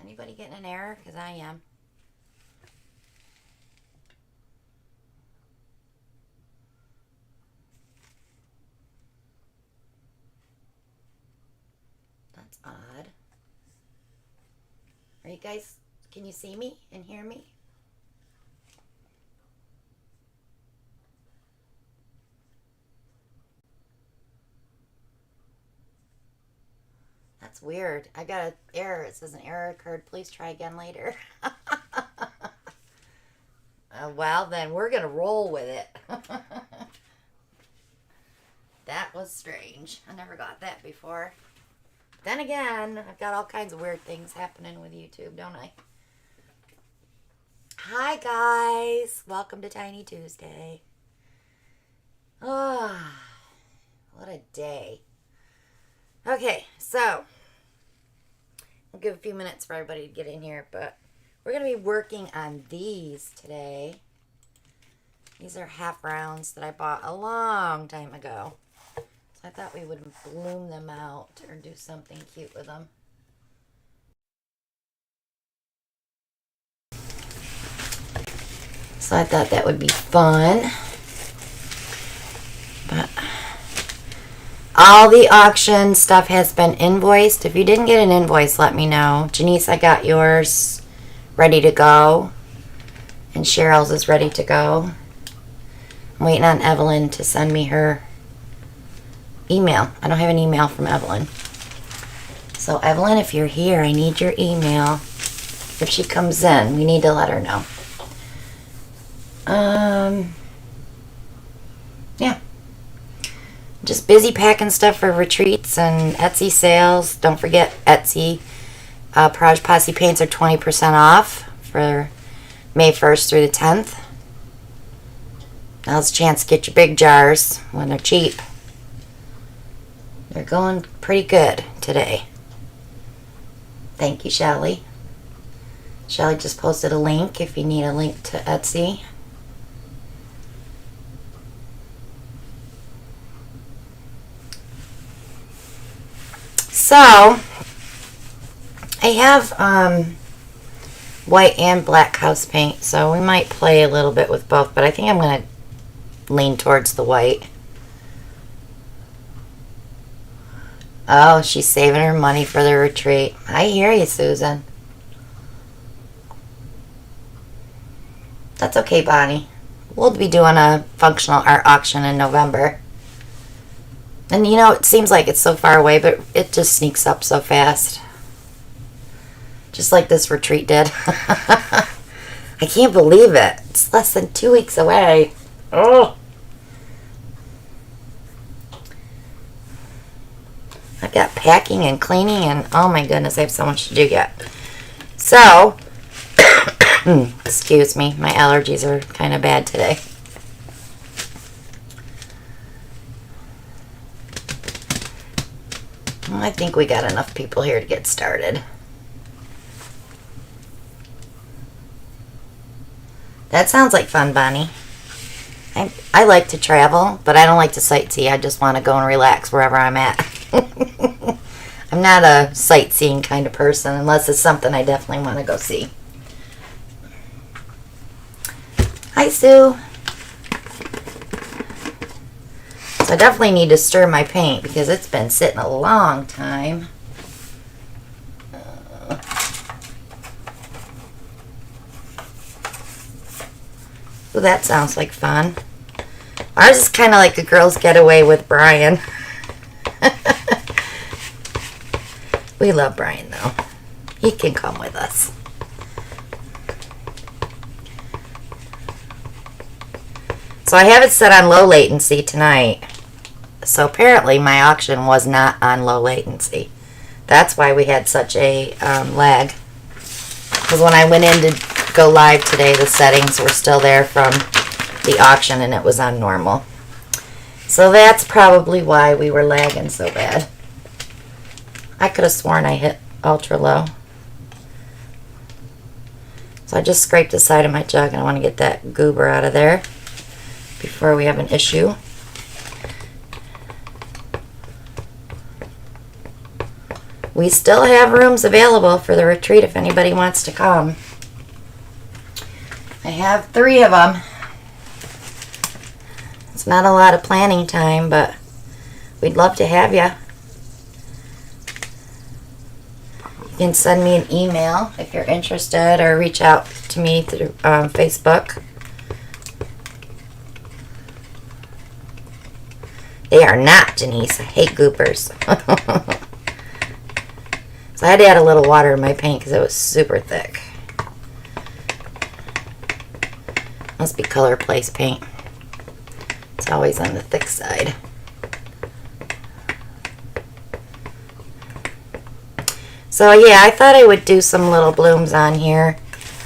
Anybody getting an error? Because I am. That's odd. Are you guys, can you see me and hear me? That's weird. I got an error. It says an error occurred. Please try again later. Well, then we're going to roll with it. That was strange. I never got that before. Then again, I've got all kinds of weird things happening with YouTube, don't I? Hi, guys. Welcome to Tiny Tuesday. Ah, what a day. Okay, so I'll give a few minutes for everybody to get in here, but we're going to be working on these today. These are half rounds that I bought a long time ago. So I thought we would bloom them out or do something cute with them. So I thought that would be fun. But all the auction stuff has been invoiced. If you didn't get an invoice, let me know. Janice, I got yours ready to go. And Cheryl's is ready to go. I'm waiting on Evelyn to send me her email. I don't have an email from Evelyn. So Evelyn, if you're here, I need your email. If she comes in, we need to let her know. Yeah. Just busy packing stuff for retreats and Etsy sales. Don't forget Etsy. Posse paints are 20% off for May 1st through the 10th. Now's a chance to get your big jars when they're cheap. They're going pretty good today. Thank you, Shelly. Shelly just posted a link if you need a link to Etsy. So, I have white and black house paint, so we might play a little bit with both, but I think I'm going to lean towards the white. Oh, she's saving her money for the retreat. I hear you, Susan. That's okay, Bonnie. We'll be doing a functional art auction in November. And you know, it seems like it's so far away, but it just sneaks up so fast. Just like this retreat did. I can't believe it. It's less than 2 weeks away. Oh. I've got packing and cleaning and oh my goodness, I have so much to do yet. So, excuse me, my allergies are kind of bad today. Well, I think we got enough people here to get started. That sounds like fun, Bonnie. I like to travel, but I don't like to sightsee. I just want to go and relax wherever I'm at. I'm not a sightseeing kind of person unless it's something I definitely want to go see. Hi, Sue. So I definitely need to stir my paint because it's been sitting a long time. Ooh, that sounds like fun. Ours is kind of like a girl's getaway with Brian. We love Brian, though. He can come with us. So I have it set on low latency tonight. So apparently my auction was not on low latency. That's why we had such a lag. Because when I went in to go live today, the settings were still there from the auction and it was on normal. So that's probably why we were lagging so bad. I could have sworn I hit ultra low. So I just scraped the side of my jug and I want to get that goober out of there before we have an issue. we still have rooms available for the retreat if anybody wants to come. I have 3 of them. It's not a lot of planning time, but we'd love to have you. You can send me an email if you're interested, or reach out to me through Facebook. They are not, Janice. I hate goopers. So I had to add a little water in my paint because it was super thick. Must be Color Place paint. It's always on the thick side. So yeah, I thought I would do some little blooms on here.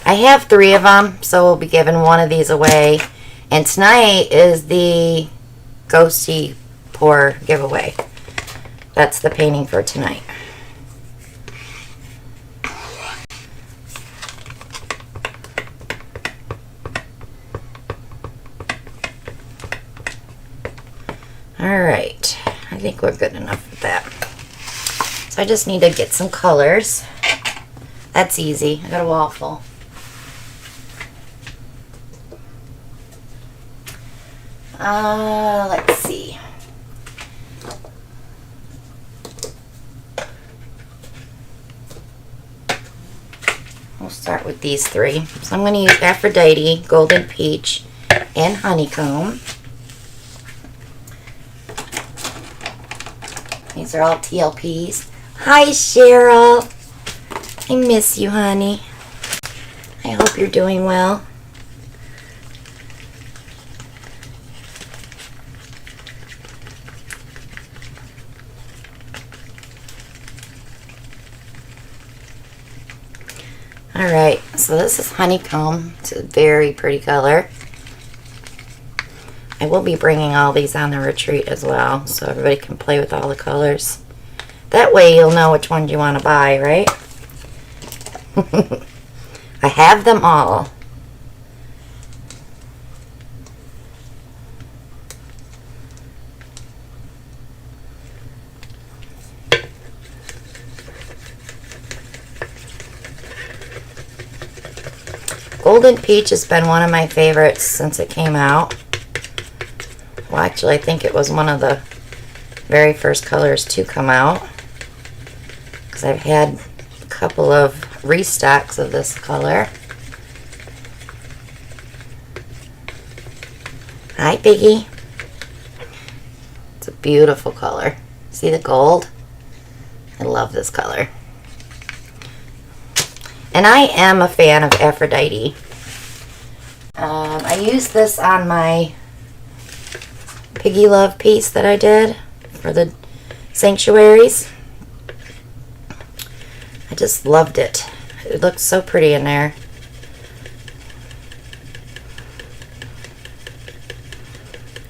I have 3 of them, so we'll be giving one of these away. And tonight is the Ghosty Pour giveaway. That's the painting for tonight. Alright, I think we're good enough with that. So I just need to get some colors. That's easy. I got a wall full. Let's see. We'll start with these 3. So I'm going to use Aphrodite, Golden Peach, and Honeycomb. These are all TLPs. Hi, Cheryl. I miss you, honey. I hope you're doing well. Alright, so this is Honeycomb. It's a very pretty color. I will be bringing all these on the retreat as well, so everybody can play with all the colors. That way you'll know which ones you want to buy, right? I have them all. Golden Peach has been one of my favorites since it came out. Well, actually, I think it was one of the very first colors to come out, because I've had a couple of restocks of this color. Hi, Piggy. It's a beautiful color. See the gold? I love this color. And I am a fan of Aphrodite. I used this on my Piggy Love piece that I did for the sanctuaries. I just loved it. It looked so pretty in there.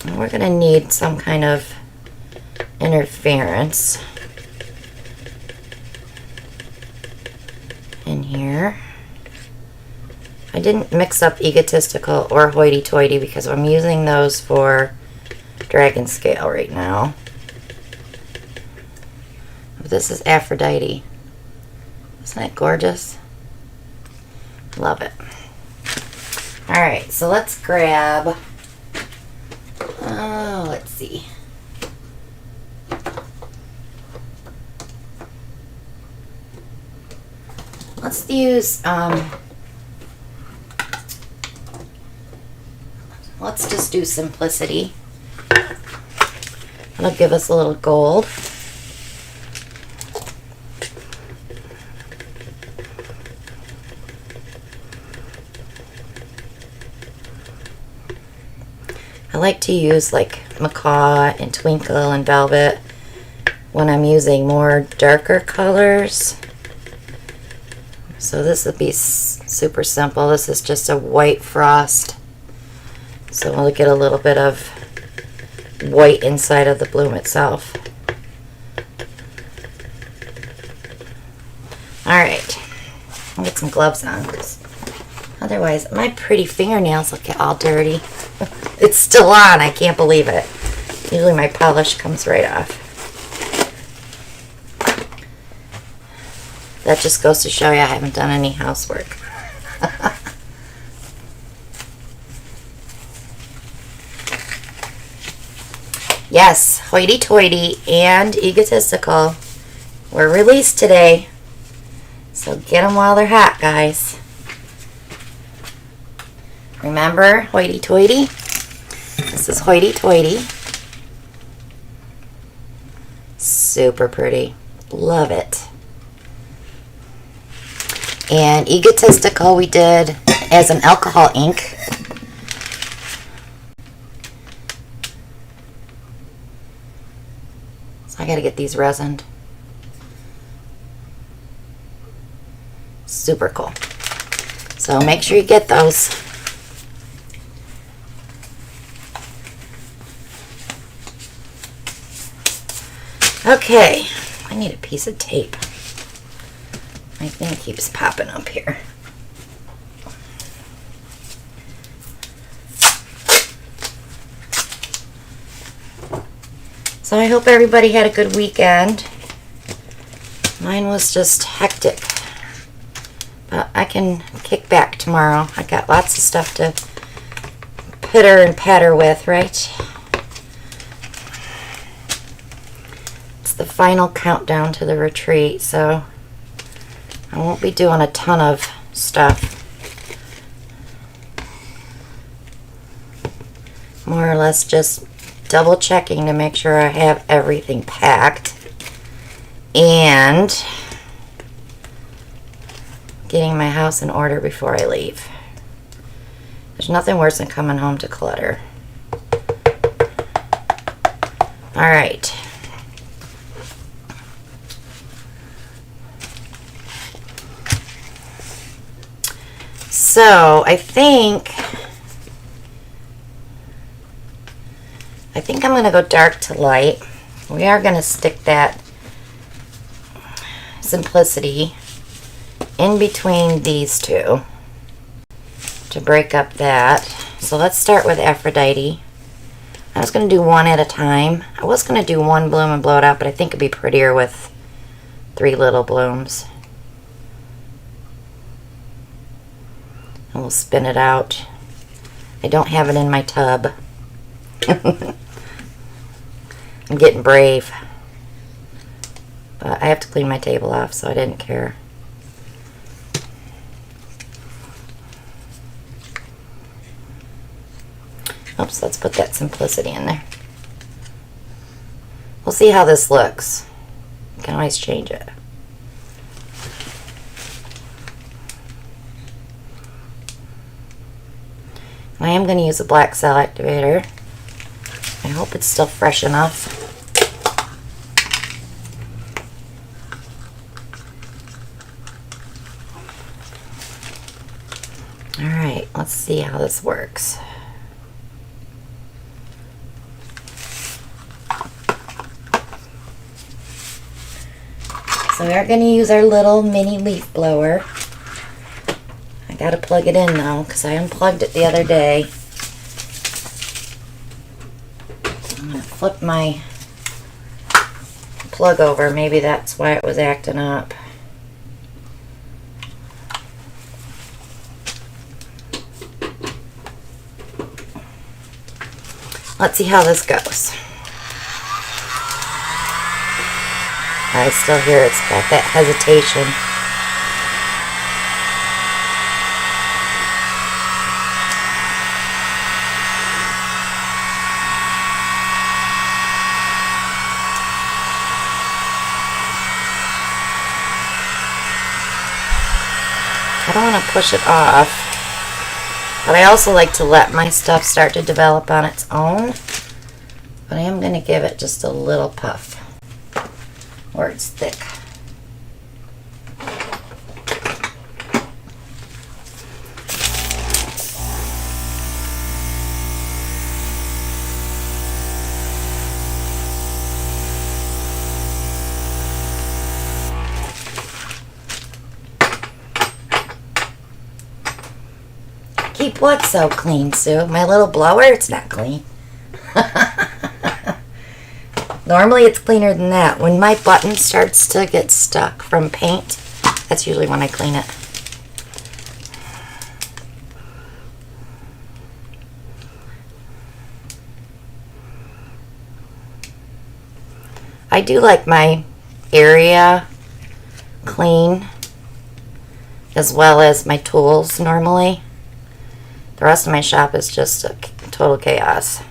And we're going to need some kind of interference in here. I didn't mix up Egotistical or Hoity Toity because I'm using those for Dragon Scale right now. This is Aphrodite. Isn't that gorgeous? Love it. Alright, so let's grab, let's see. Let's use, let's just do Simplicity. That'll give us a little gold. I like to use like Macaw and Twinkle and Velvet when I'm using more darker colors. So this will be super simple. This is just a white frost. So we'll get a little bit of white inside of the bloom itself. Alright, I'll get some gloves on, because otherwise my pretty fingernails will get all dirty. It's still on, I can't believe it. Usually my polish comes right off. That just goes to show you I haven't done any housework. Yes, hoity-toity and egotistical were released today. So get them while they're hot, guys. Remember hoity-toity? This is hoity-toity. Super pretty. Love it. And egotistical we did as an alcohol ink. So I gotta get these resined. Super cool. So make sure you get those. Okay, I need a piece of tape. My thing keeps popping up here. So I hope everybody had a good weekend. Mine was just hectic. But I can kick back tomorrow. I got lots of stuff to pitter and patter with, right? It's the final countdown to the retreat, so I won't be doing a ton of stuff. More or less just double checking to make sure I have everything packed and getting my house in order before I leave. There's nothing worse than coming home to clutter. All right. So I think I'm going to go dark to light. We are going to stick that Simplicity in between these two to break up that. So let's start with Aphrodite. I was going to do one at a time. I was going to do one bloom and blow it out, but I think it'd be prettier with 3 little blooms. And we'll spin it out. I don't have it in my tub. I'm getting brave. But I have to clean my table off, so I didn't care. Oops, let's put that Simplicity in there. We'll see how this looks. You can always change it. I am going to use a black cell activator. I hope it's still fresh enough. Alright, let's see how this works. So we are going to use our little mini leaf blower. I got to plug it in now because I unplugged it the other day. I'm going to flip my plug over. Maybe that's why it was acting up. Let's see how this goes. I still hear it's got that hesitation. I don't want to push it off, but I also like to let my stuff start to develop on its own. But I am going to give it just a little puff where it's thick. Keep what so clean, Sue? My little blower? It's not clean. Normally it's cleaner than that. When my button starts to get stuck from paint, That's usually when I clean it. I do like my area clean as well as my tools normally. The rest of my shop is just a total chaos.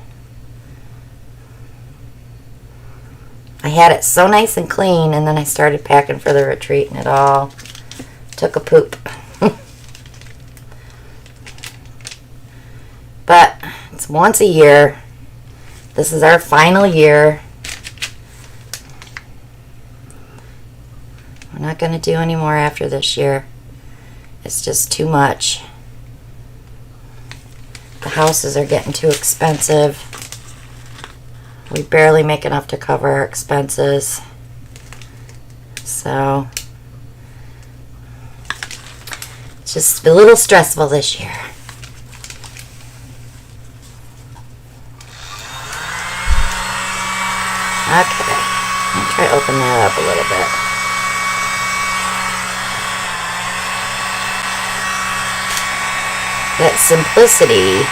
I had it so nice and clean, and then I started packing for the retreat and it all took a poop. But it's once a year. This is our final year. We're not going to do any more after this year. It's just too much. The houses are getting too expensive. We barely make enough to cover our expenses. So it's just a little stressful this year. Okay, I'll try to open that up a little bit. That simplicity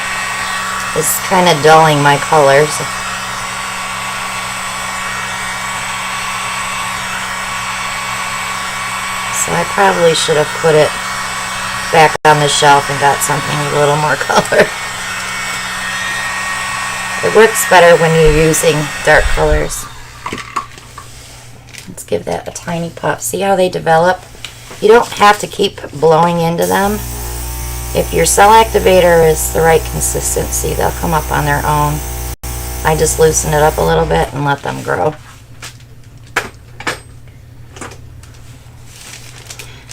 is kind of dulling my colors. So I probably should have put it back on the shelf and got something with a little more color. It works better when you're using dark colors. Let's give that a tiny puff. See how they develop? You don't have to keep blowing into them. If your cell activator is the right consistency, they'll come up on their own. I just loosen it up a little bit and let them grow.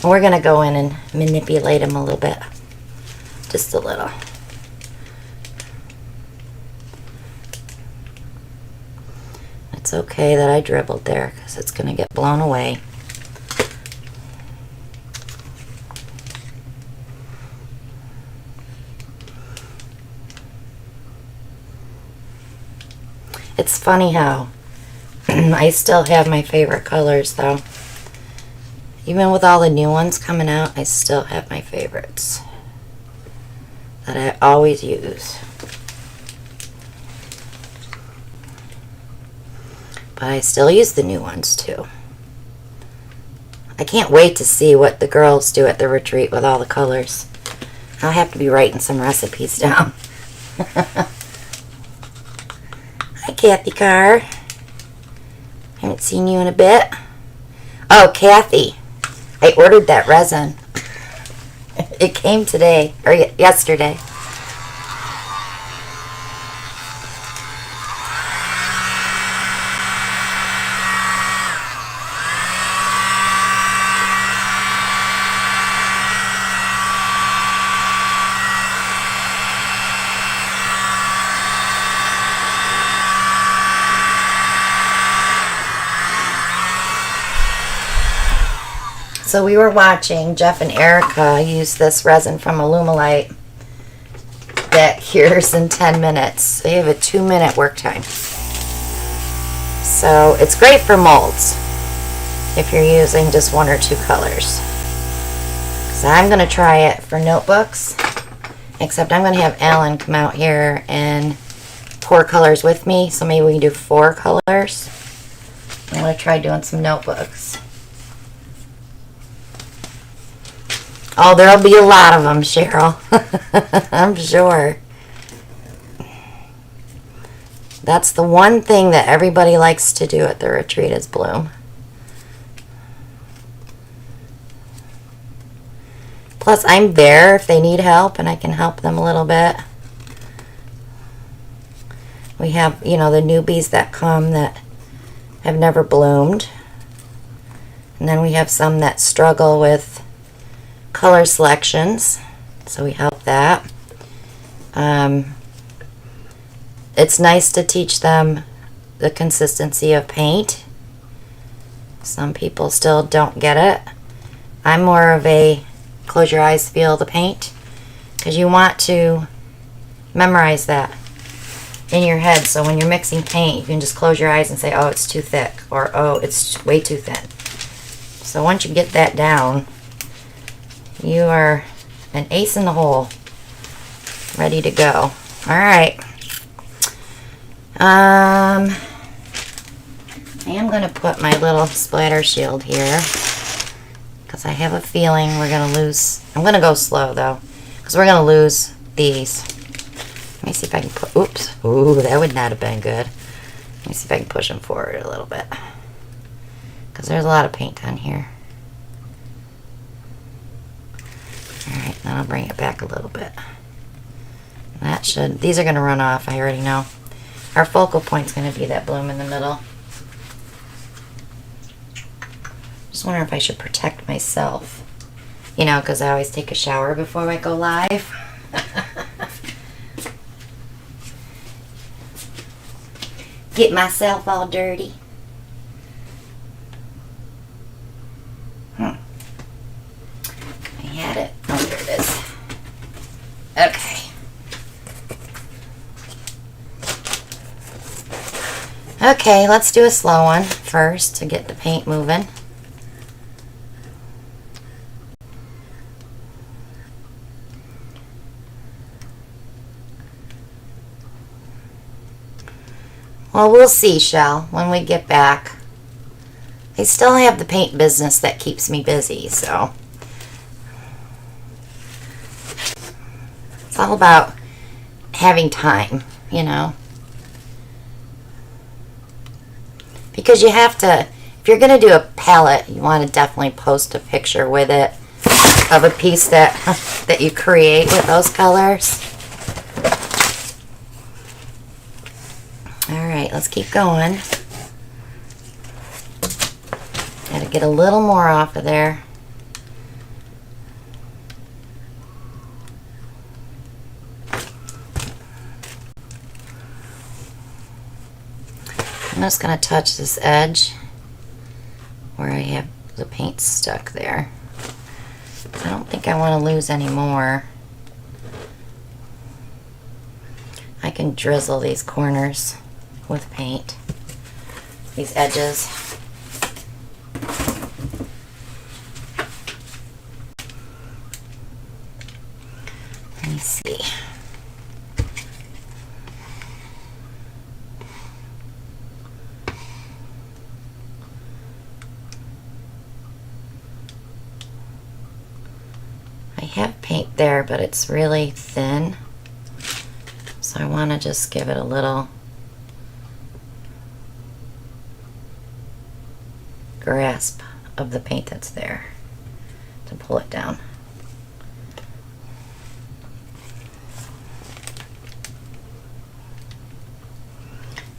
And we're going to go in and manipulate them a little bit. Just a little. It's okay that I dribbled there because it's going to get blown away. It's funny how I still have my favorite colors though. Even with all the new ones coming out, I still have my favorites that I always use. But I still use the new ones too. I can't wait to see what the girls do at the retreat with all the colors. I'll have to be writing some recipes down. Hi, Kathy Carr. Haven't seen you in a bit. Oh, Kathy. I ordered that resin. It came today, or yesterday. So we were watching Jeff and Erica use this resin from Alumilite that cures in 10 minutes. They have a 2-minute work time. So it's great for molds if you're using just 1 or 2 colors. So I'm going to try it for notebooks, except I'm going to have Alan come out here and pour colors with me. So maybe we can do 4 colors. I'm going to try doing some notebooks. Oh, there'll be a lot of them, Cheryl. I'm sure. That's the one thing that everybody likes to do at the retreat is bloom. Plus, I'm there if they need help, and I can help them a little bit. We have, you know, the newbies that come that have never bloomed. And then we have some that struggle with color selections, so we help that. It's nice to teach them the consistency of paint. Some people still don't get it. I'm more of a close your eyes, feel the paint, because you want to memorize that in your head, so when you're mixing paint you can just close your eyes and say, oh, it's too thick, or oh, it's way too thin. So once you get that down, You are an ace in the hole. Ready to go. Alright. I am going to put my little splatter shield here because I have a feeling we're going to lose. I'm going to go slow though because we're going to lose these. Let me see if I can put, oops. Ooh, that would not have been good. Let me see if I can push them forward a little bit because there's a lot of paint on here. Alright, then I'll bring it back a little bit. That should, these are going to run off, I already know. Our focal point's going to be that bloom in the middle. Just wondering if I should protect myself. You know, because I always take a shower before I go live. Get myself all dirty. I had it. Oh, there it is. Okay. Okay, let's do a slow one first to get the paint moving. Well, we'll see, Shell, when we get back. I still have the paint business that keeps me busy, so. It's all about having time, you know. Because you have to, if you're going to do a palette, you want to definitely post a picture with it of a piece that, that you create with those colors. Alright, let's keep going. Gotta get a little more off of there. I'm just going to touch this edge where I have the paint stuck there. I don't think I want to lose any more. I can drizzle these corners with paint, these edges. Let me see. I have paint there, but it's really thin. So I want to just give it a little grasp of the paint that's there to pull it down.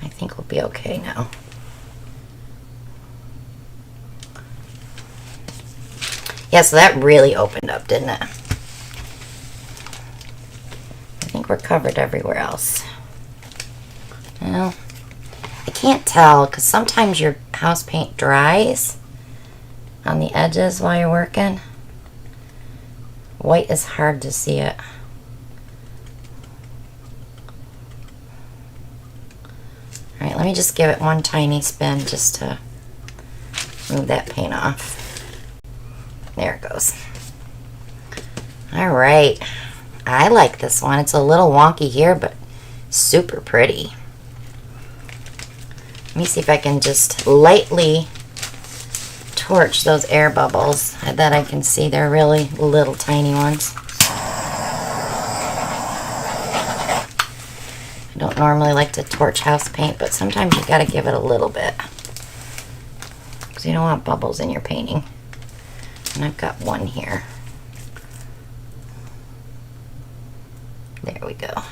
I think we'll be okay now. Yeah, so that really opened up, didn't it? I think we're covered everywhere else. Well, I can't tell because sometimes your house paint dries on the edges while you're working. White is hard to see it. Alright, let me just give it one tiny spin just to move that paint off. There it goes. Alright. I like this one. It's a little wonky here, but super pretty. Let me see if I can just lightly torch those air bubbles that I can see. They're really little tiny ones. I don't normally like to torch house paint, but sometimes you gotta give it a little bit because you don't want bubbles in your painting. And I've got one here. There we go.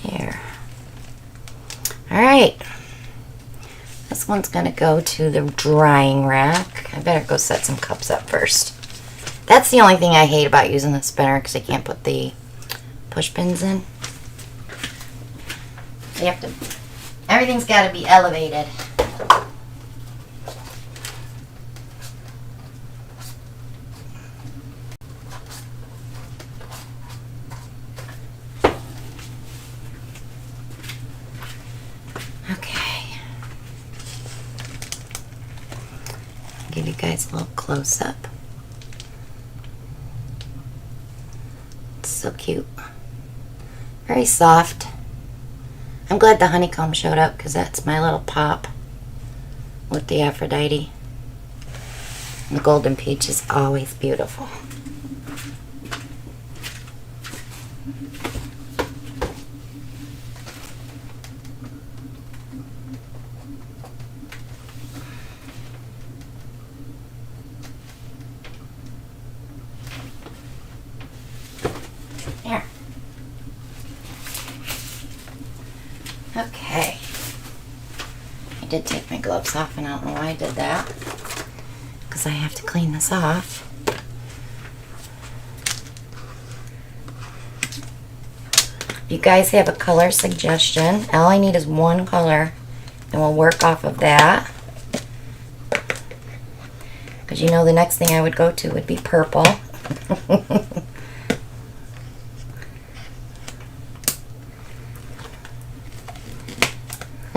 Here. Alright. This one's going to go to the drying rack. I better go set some cups up first. That's the only thing I hate about using the spinner because I can't put the push pins in. You have to, everything's got to be elevated. Okay. Give you guys a little close-up. It's so cute. Very soft. I'm glad the honeycomb showed up because that's my little pop with the Aphrodite. And the golden peach is always beautiful. There. Okay. I did take my gloves off and I don't know why I did that. Because I have to clean this off. If you guys have a color suggestion, all I need is one color and we'll work off of that. Because you know the next thing I would go to would be purple.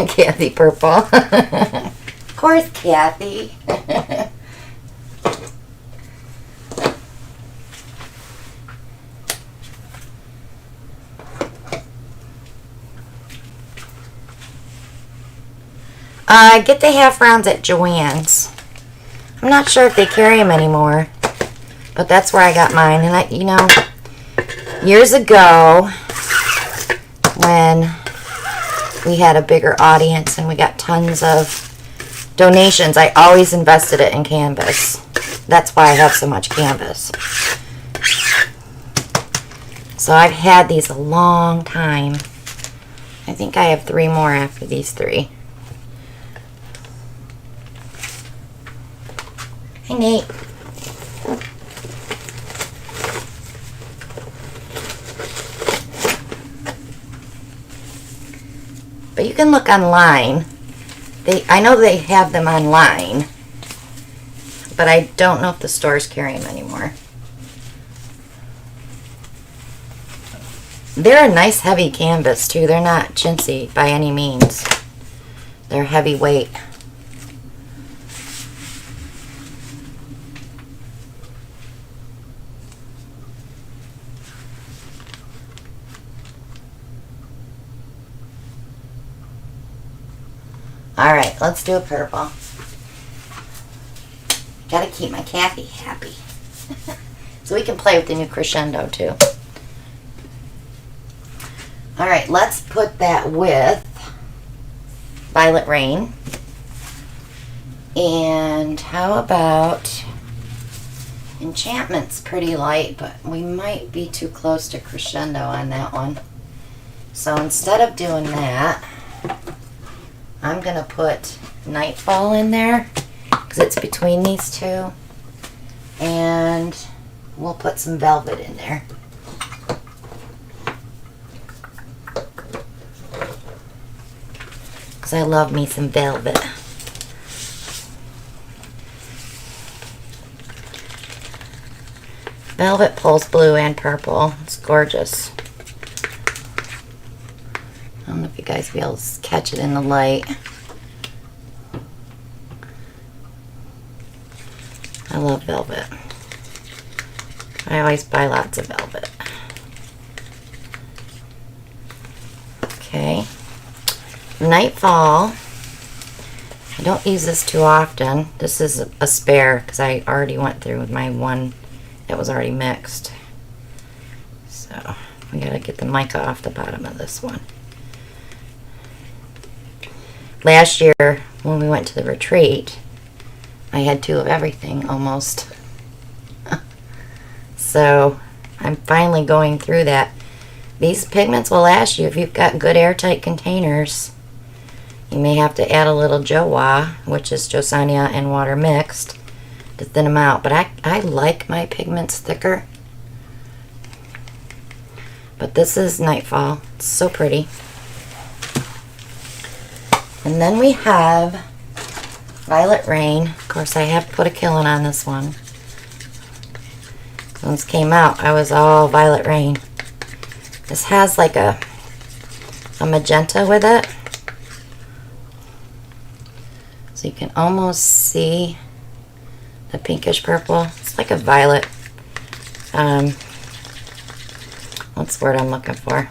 Kathy purple. Of course, Kathy. I get the half rounds at Joann's. I'm not sure if they carry them anymore, but that's where I got mine. And you know, years ago, when we had a bigger audience and we got tons of donations, I always invested it in canvas. That's why I have so much canvas. So I've had these a long time. I think I have 3 more after these 3. Hi, Nate. But you can look online. I know they have them online, but I don't know if the stores carry them anymore. They're a nice heavy canvas too. They're not chintzy by any means. They're heavyweight. Alright, let's do a purple. Gotta keep my Kathy happy. So we can play with the new crescendo too. Alright, let's put that with Violet Rain. And how about Enchantment's pretty light, but we might be too close to crescendo on that one. So instead of doing that, I'm going to put Nightfall in there because it's between these two. And we'll put some Velvet in there. Because I love me some Velvet. Velvet pulls blue and purple. It's gorgeous. I don't know if you guys will be able to catch it in the light. I love velvet. I always buy lots of velvet. Okay. Nightfall. I don't use this too often. This is a spare because I already went through with my one that was already mixed. So we gotta get the mica off the bottom of this one. Last year, when we went to the retreat, I had 2 of everything almost. So I'm finally going through that. These pigments will last you if you've got good airtight containers. You may have to add a little Jowa, which is Josania and water mixed, to thin them out. But I like my pigments thicker. But this is Nightfall. It's so pretty. And then we have Violet Rain. Of course, I have put a killing on this one. When this came out, I was all Violet Rain. This has like a magenta with it. So you can almost see the pinkish purple. It's like a violet. What's the word I'm looking for?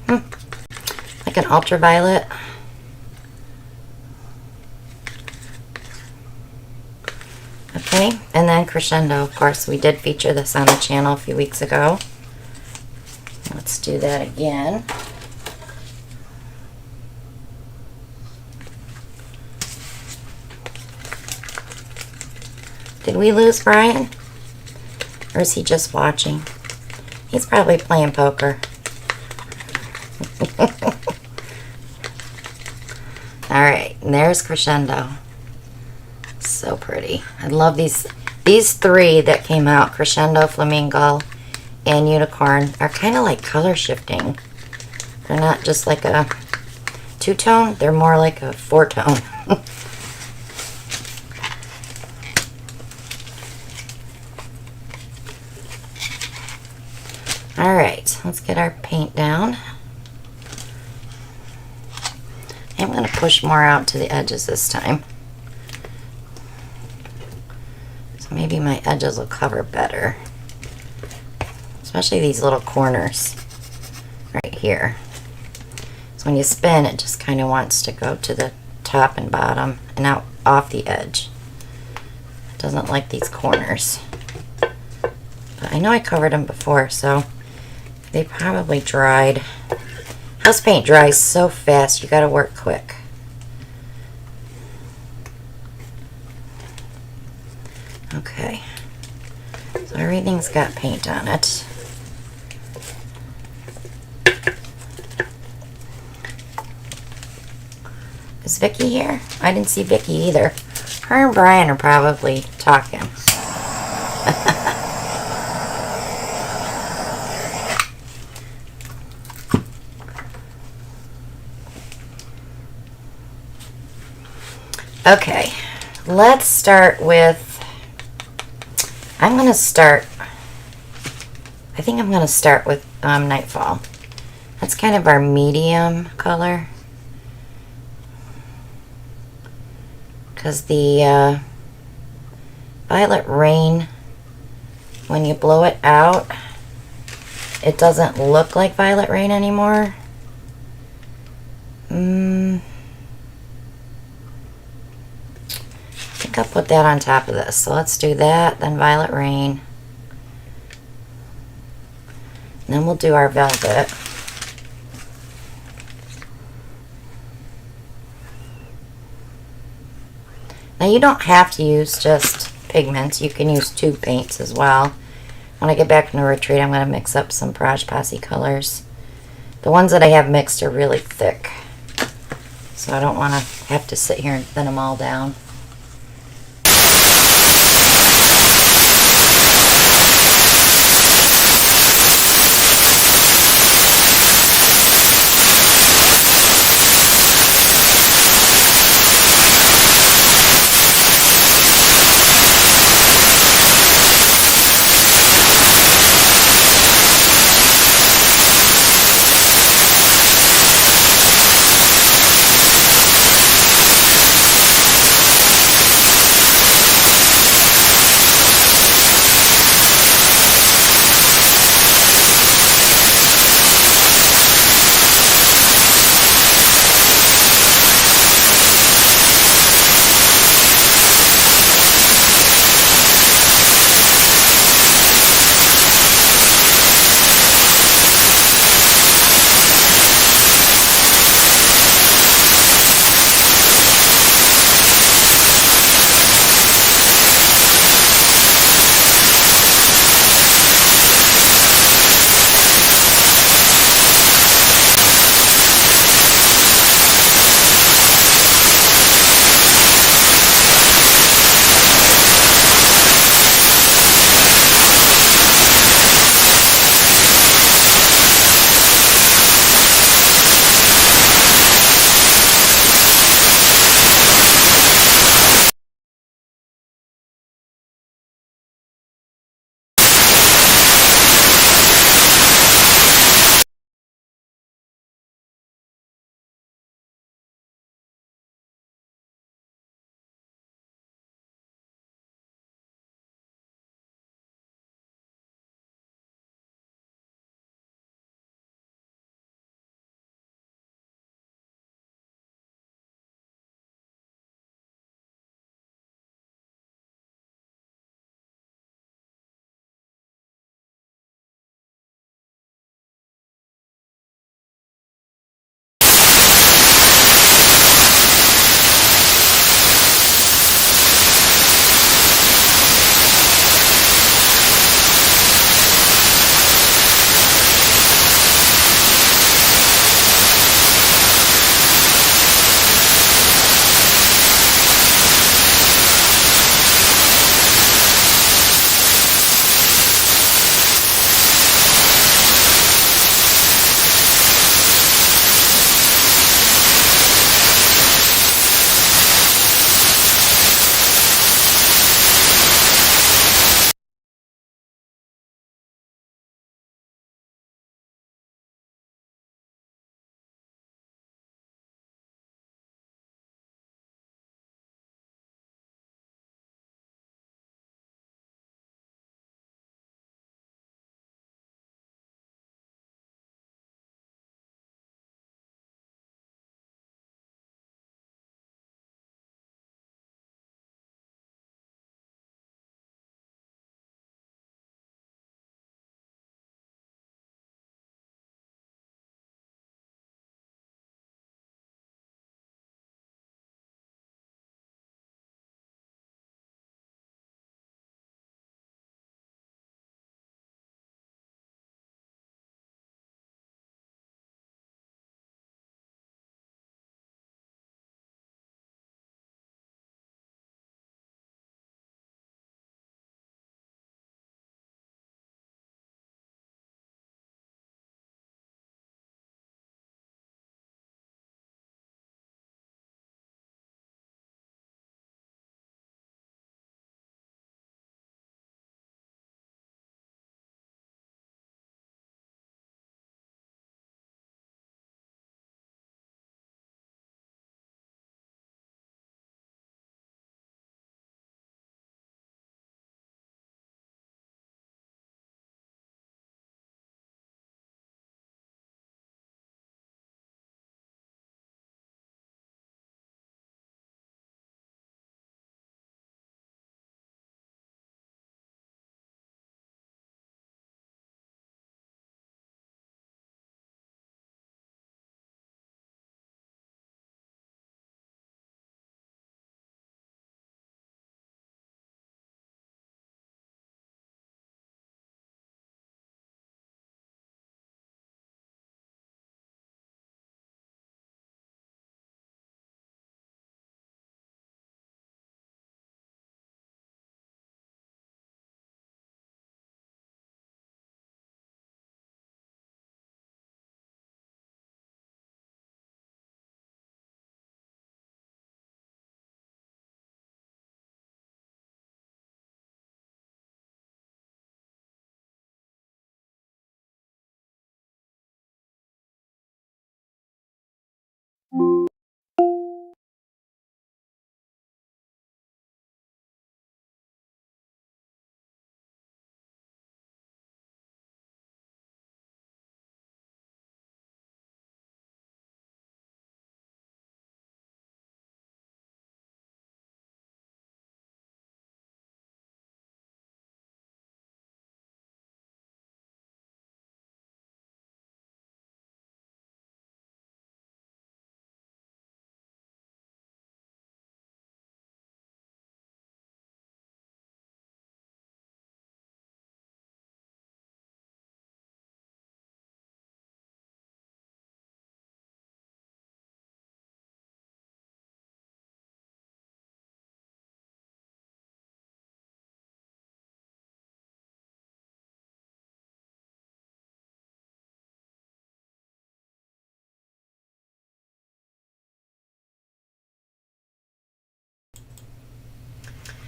Like an ultraviolet. Okay, and then crescendo. Of course, we did feature this on the channel a few weeks ago. Let's do that again. Did we lose Brian? Or is he just watching? He's probably playing poker. Alright, and there's crescendo. So pretty. I love these. These three that came out, crescendo, flamingo, and unicorn, are kind of like color shifting. They're not just like a two-tone, they're more like a four-tone. Alright, let's get our paint down. I'm going to push more out to the edges this time. So maybe my edges will cover better. Especially these little corners right here. So when you spin, it just kind of wants to go to the top and bottom and out off the edge. It doesn't like these corners. But I know I covered them before, so they probably dried. House paint dries so fast, you gotta work quick. Okay, so everything's got paint on it. Is Vicky here? I didn't see Vicky either. Her and Brian are probably talking. Okay, let's start with, I think I'm going to start with Nightfall. That's kind of our medium color. Because the Violet Rain, when you blow it out, it doesn't look like Violet Rain anymore. I think I'll put that on top of this. So let's do that, then Violet Rain. And then we'll do our velvet. Now you don't have to use just pigments. You can use tube paints as well. When I get back from the retreat, I'm going to mix up some Posse colors. The ones that I have mixed are really thick. So I don't want to have to sit here and thin them all down.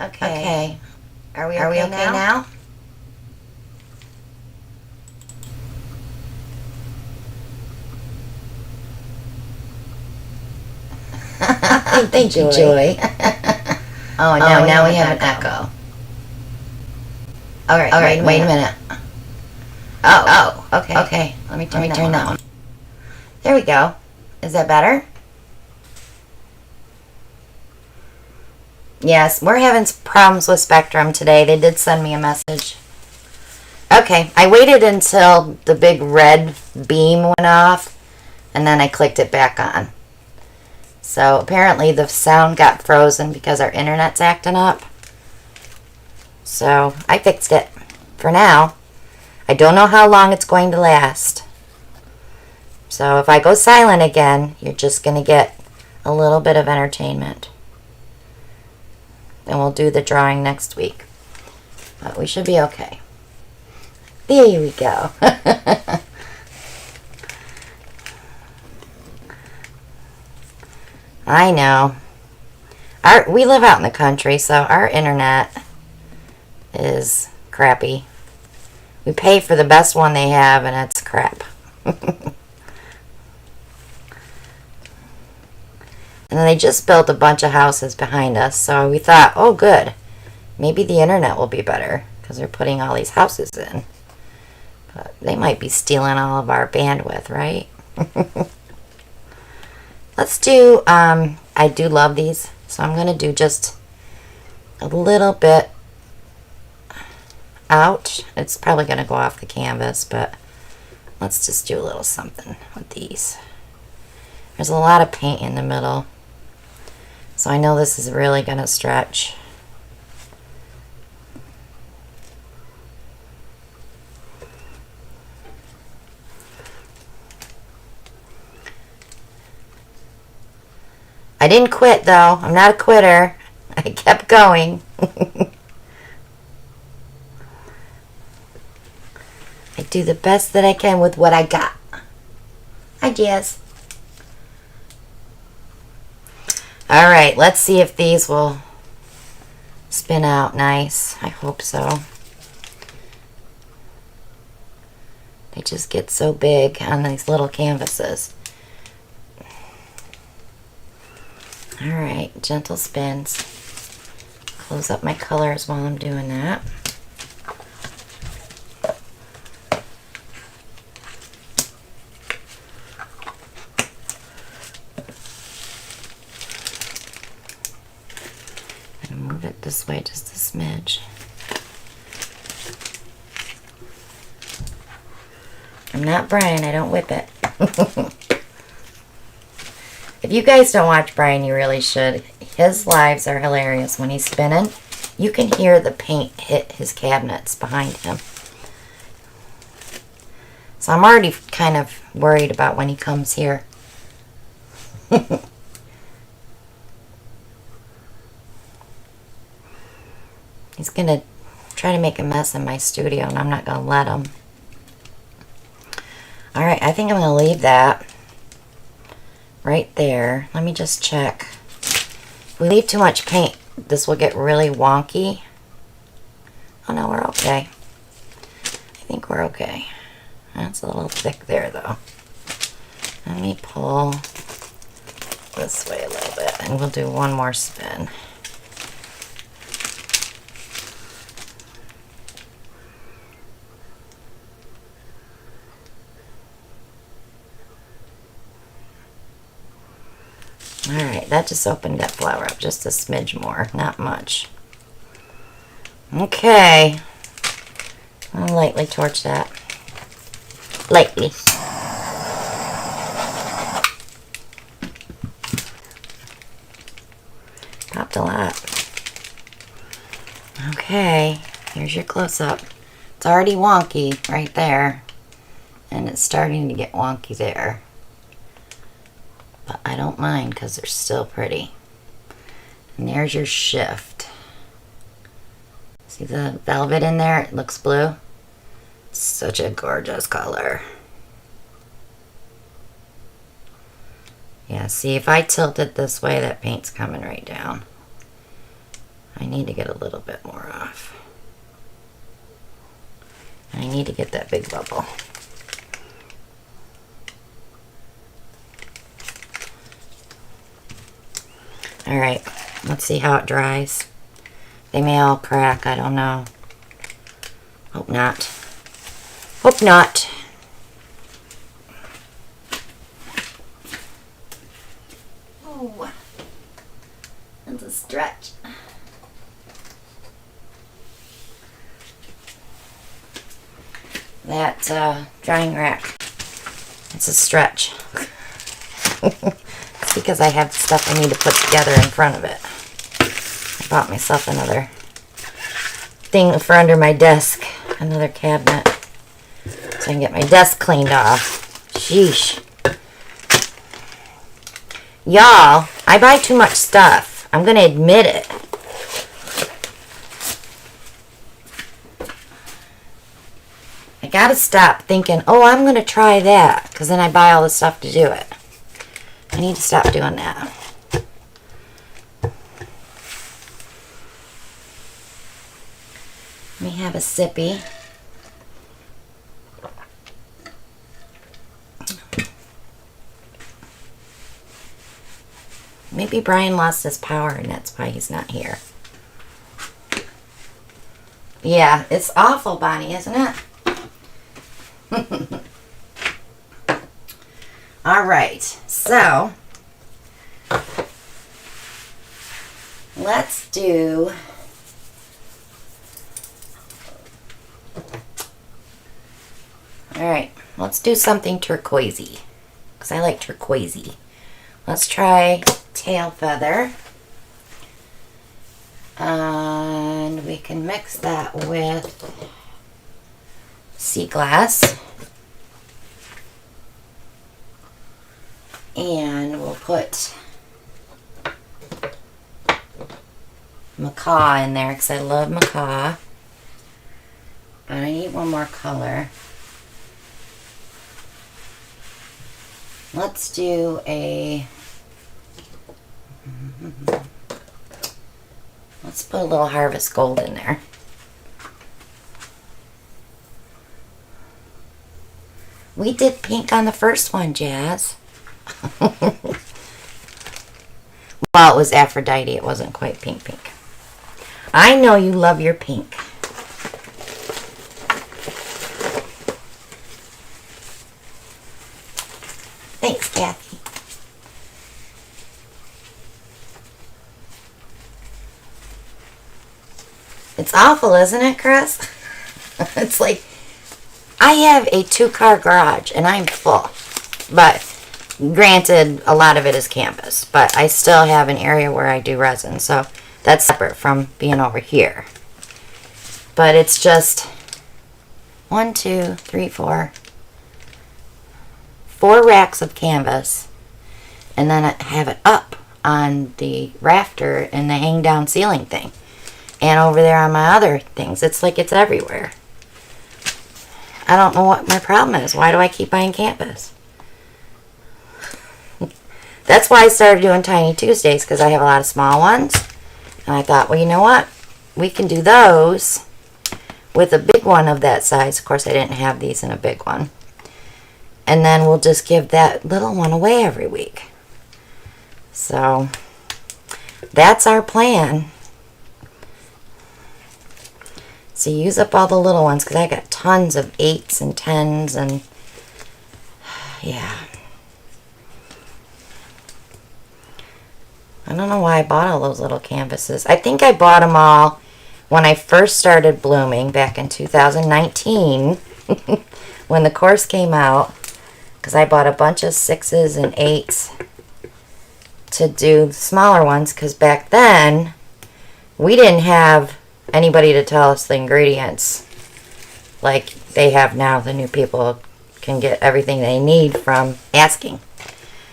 Okay. Are we okay now? Thank you, Joy. Oh, now we have an echo. All right, wait a minute. Oh, okay. Let me turn that one. There we go. Is that better? Yes, we're having some problems with Spectrum today. They did send me a message. Okay, I waited until the big red beam went off, and then I clicked it back on. So apparently the sound got frozen because our internet's acting up. So I fixed it for now. I don't know how long it's going to last. So if I go silent again, you're just going to get a little bit of entertainment. And we'll do the drawing next week. But we should be okay. There we go. I know. We live out in the country, so our internet is crappy. We pay for the best one they have, and it's crap. And then they just built a bunch of houses behind us, so we thought, oh good, maybe the internet will be better, because they're putting all these houses in. But they might be stealing all of our bandwidth, right? Let's do, I do love these, so I'm going to do just a little bit out. It's probably going to go off the canvas, but let's just do a little something with these. There's a lot of paint in the middle, so I know this is really going to stretch. I didn't quit though. I'm not a quitter. I kept going. I do the best that I can with what I got. Hi, Jazz. Alright, let's see if these will spin out nice. I hope so. They just get so big on these little canvases. Alright, gentle spins. Close up my colors while I'm doing that. And move it this way just a smidge. I'm not Brian, I don't whip it. If you guys don't watch Brian, you really should. His lives are hilarious. When he's spinning, you can hear the paint hit his cabinets behind him. So I'm already kind of worried about when he comes here. He's going to try to make a mess in my studio, and I'm not going to let him. Alright, I think I'm going to leave that right there. Let me just check. If we leave too much paint, this will get really wonky. Oh no, we're okay. I think we're okay. That's a little thick there though. Let me pull this way a little bit and we'll do one more spin. Alright, that just opened that flower up just a smidge more, not much. Okay. I'll lightly torch that. Lightly. Popped a lot. Okay, here's your close-up. It's already wonky right there. And it's starting to get wonky there. But I don't mind because they're still pretty. And there's your shift. See the velvet in there? It looks blue. It's such a gorgeous color. Yeah, see if I tilt it this way, that paint's coming right down. I need to get a little bit more off. I need to get that big bubble. Alright, let's see how it dries. They may all crack, I don't know. Hope not. Hope not. Oh, that's a stretch. That drying rack, it's a stretch. It's because I have stuff I need to put together in front of it. I bought myself another thing for under my desk, another cabinet, so I can get my desk cleaned off. Sheesh. Y'all, I buy too much stuff. I'm gonna admit it. I gotta stop thinking, oh, I'm gonna try that, because then I buy all the stuff to do it. I need to stop doing that. Let me have a sippy. Maybe Brian lost his power and that's why he's not here. Yeah, it's awful, Bonnie, isn't it? All right, so let's do something turquoisey, because I like turquoisey. Let's try tail feather, and we can mix that with sea glass. And we'll put macaw in there because I love macaw. And I need one more color. Let's do let's put a little harvest gold in there. We did pink on the first one, Jazz. Well, it was Aphrodite. It wasn't quite pink. I know you love your pink. Thanks, Kathy. It's awful, isn't it, Chris? It's like, I have a 2-car garage and I'm full. But granted, a lot of it is canvas, but I still have an area where I do resin, so that's separate from being over here. But it's just 1, 2, 3, 4 racks of canvas, and then I have it up on the rafter in the hang down ceiling thing, and over there on my other things. It's like it's everywhere. I don't know what my problem is. Why do I keep buying canvas? That's why I started doing Tiny Tuesdays, because I have a lot of small ones. And I thought, well, you know what? We can do those with a big one of that size. Of course, I didn't have these in a big one. And then we'll just give that little one away every week. So, that's our plan. So use up all the little ones, because I got tons of 8s and 10s and yeah. I don't know why I bought all those little canvases. I think I bought them all when I first started blooming back in 2019 when the course came out, because I bought a bunch of 6s and 8s to do smaller ones, because back then we didn't have anybody to tell us the ingredients like they have now. The new people can get everything they need from asking.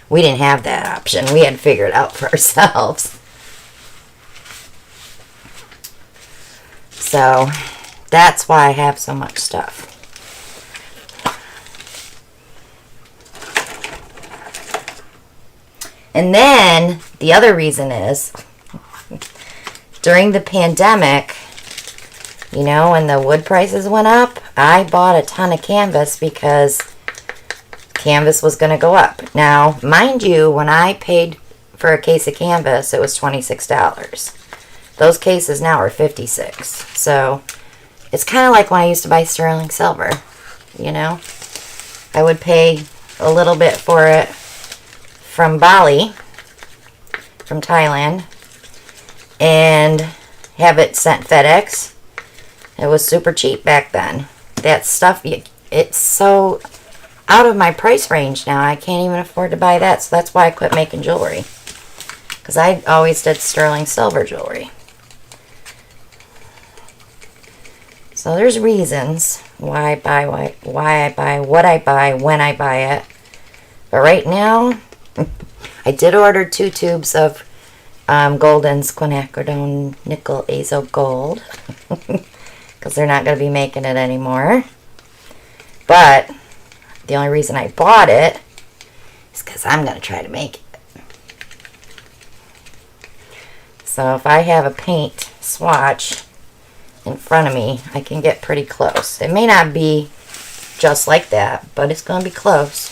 We didn't have that option. We had to figure it out for ourselves. So that's why I have so much stuff. And then the other reason is during the pandemic, you know, when the wood prices went up, I bought a ton of canvas because canvas was going to go up. Now, mind you, when I paid for a case of canvas, it was $26. Those cases now are $56. So, it's kind of like when I used to buy sterling silver, you know. I would pay a little bit for it from Bali, from Thailand, and have it sent FedEx. It was super cheap back then. That stuff, it's so out of my price range now. I can't even afford to buy that, so that's why I quit making jewelry. Because I always did sterling silver jewelry. So there's reasons why I buy what I buy, when I buy it. But right now, I did order 2 tubes of Golden's quinacridone nickel azo gold. Because they're not going to be making it anymore. But the only reason I bought it is because I'm going to try to make it. So if I have a paint swatch in front of me, I can get pretty close. It may not be just like that, but it's going to be close.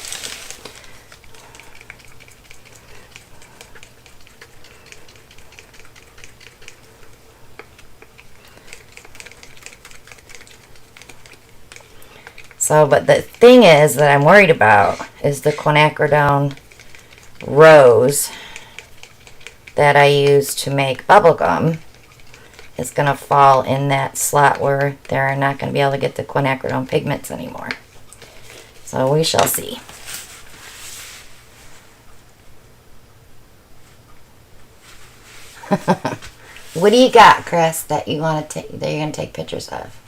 So, but the thing is that I'm worried about is the quinacridone rose that I use to make bubble gum is going to fall in that slot where they're not going to be able to get the quinacridone pigments anymore. So we shall see. What do you got, Chris, that you want to take, that you're going to take pictures of?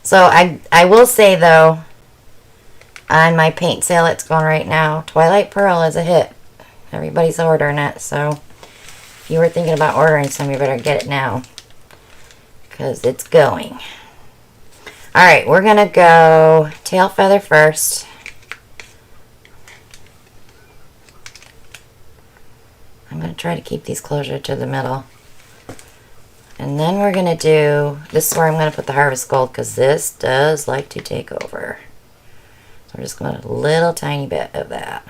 So I will say though, on my paint sale that's going right now, Twilight Pearl is a hit. Everybody's ordering it, so if you were thinking about ordering some, you better get it now, because it's going. Alright, we're going to go tail feather first. I'm going to try to keep these closer to the middle. And then we're going to do, this is where I'm going to put the Harvest Gold, because this does like to take over. So we're just going to do a little tiny bit of that.